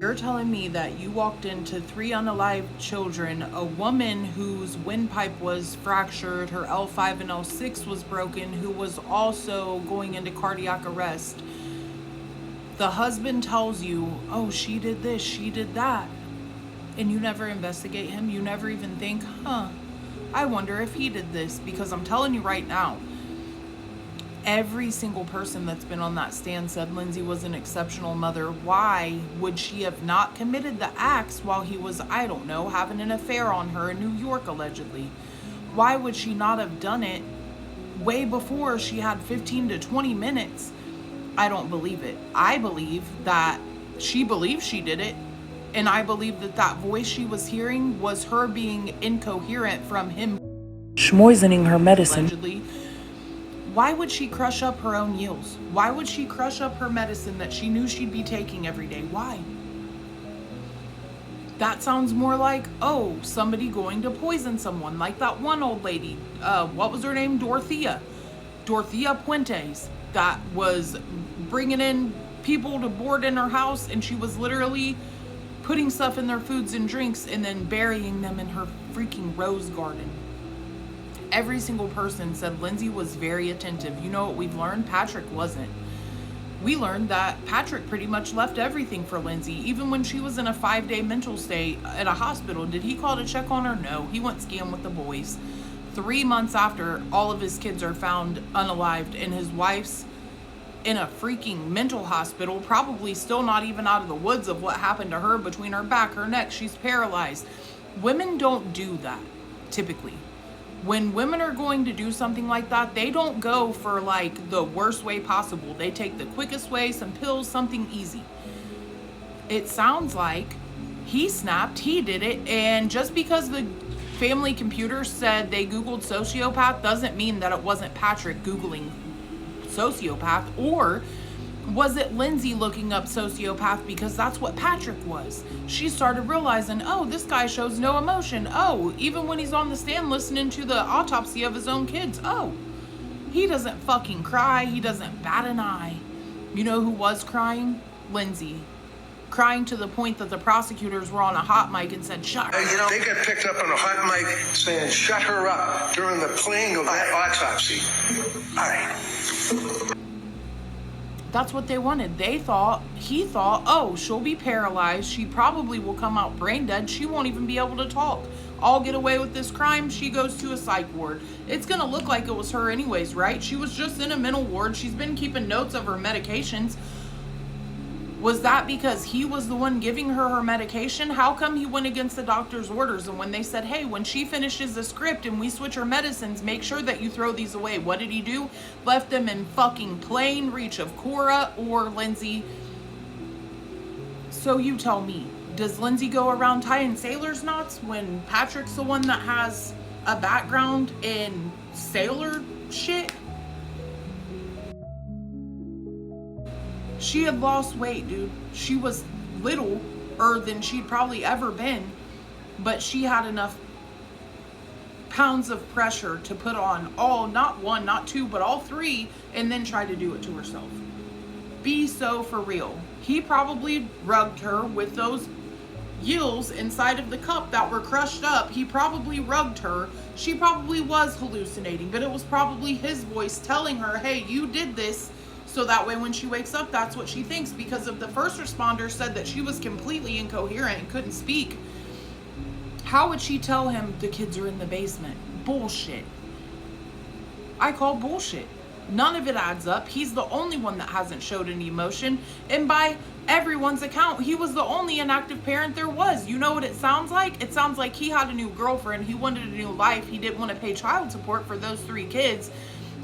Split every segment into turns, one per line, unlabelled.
You're telling me that you walked into 3 unalived children, a woman whose windpipe was fractured, her L5 and L6 was broken, who was also going into cardiac arrest. The husband tells you, oh, she did this, she did that. And you never investigate him. You never even think, I wonder if he did this. Because I'm telling you right now, every single person that's been on that stand said Lindsay was an exceptional mother. Why would she have not committed the acts while he was, I don't know, having an affair on her in New York, allegedly? Why would she not have done it way before she had 15 to 20 minutes? I don't believe it. I believe that she believes she did it. And I believe that that voice she was hearing was her being incoherent from him schmoisening her medicine. Allegedly. Why would she crush up her own yields? Why would she crush up her medicine that she knew she'd be taking every day? Why? That sounds more like, oh, somebody going to poison someone. Like that one old lady. What was her name? Dorothea Puentes. That was bringing in people to board in her house, and she was literally putting stuff in their foods and drinks and then burying them in her freaking rose garden. Every single person said Lindsay was very attentive. You know what we've learned? Patrick wasn't. We learned that Patrick pretty much left everything for Lindsay. Even when she was in a 5-day mental state at a hospital, did he call to check on her? No, he went skiing with the boys. 3 months after, all of his kids are found unalived, and his wife's in a freaking mental hospital, probably still not even out of the woods of what happened to her between her back, her neck. She's paralyzed. Women don't do that, typically. When women are going to do something like that, they don't go for like the worst way possible. They take the quickest way, some pills, something easy. It sounds like he snapped, he did it, and just because the family computer said they Googled sociopath doesn't mean that it wasn't Patrick Googling sociopath. Or was it Lindsay looking up sociopath because that's what Patrick was? She started realizing, oh, this guy shows no emotion. Oh, even when he's on the stand listening to the autopsy of his own kids, oh, he doesn't fucking cry. He doesn't bat an eye. You know who was crying? Lindsay. Crying to the point that the prosecutors were on a hot mic and said, shut her up.
They got picked up on a hot mic saying, shut her up during the playing of that autopsy. All right.
That's what they wanted. He thought, oh, she'll be paralyzed. She probably will come out brain dead. She won't even be able to talk. I'll get away with this crime. She goes to a psych ward. It's going to look like it was her anyways, right? She was just in a mental ward. She's been keeping notes of her medications. Was that because he was the one giving her medication? How come he went against the doctor's orders? And when they said, hey, when she finishes the script and we switch her medicines, make sure that you throw these away. What did he do? Left them in fucking plain reach of Cora or Lindsay. So you tell me, does Lindsay go around tying sailor's knots when Patrick's the one that has a background in sailor shit? She had lost weight, dude. She was littler than she'd probably ever been, but she had enough pounds of pressure to put on all, not one, not two, but all three, and then try to do it to herself. Be so for real. He probably rugged her with those gills inside of the cup that were crushed up. He probably rugged her. She probably was hallucinating, but it was probably his voice telling her, hey, you did this. So that way when she wakes up, that's what she thinks. Because if the first responder said that she was completely incoherent and couldn't speak, how would she tell him the kids are in the basement? Bullshit. I call bullshit. None of it adds up. He's the only one that hasn't showed any emotion. And by everyone's account, he was the only inactive parent there was. You know what it sounds like? It sounds like he had a new girlfriend. He wanted a new life. He didn't want to pay child support for those 3 kids.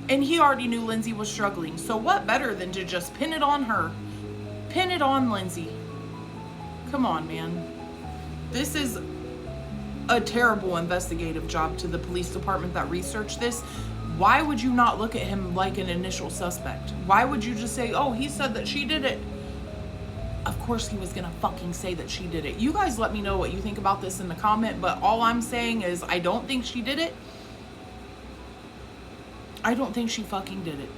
And he already knew Lindsay was struggling. So what better than to just pin it on her? Pin it on Lindsay. Come on, man. This is a terrible investigative job to the police department that researched this. Why would you not look at him like an initial suspect? Why would you just say, oh, he said that she did it? Of course he was gonna fucking say that she did it. You guys let me know what you think about this in the comment, but all I'm saying is I don't think she did it. I don't think she fucking did it.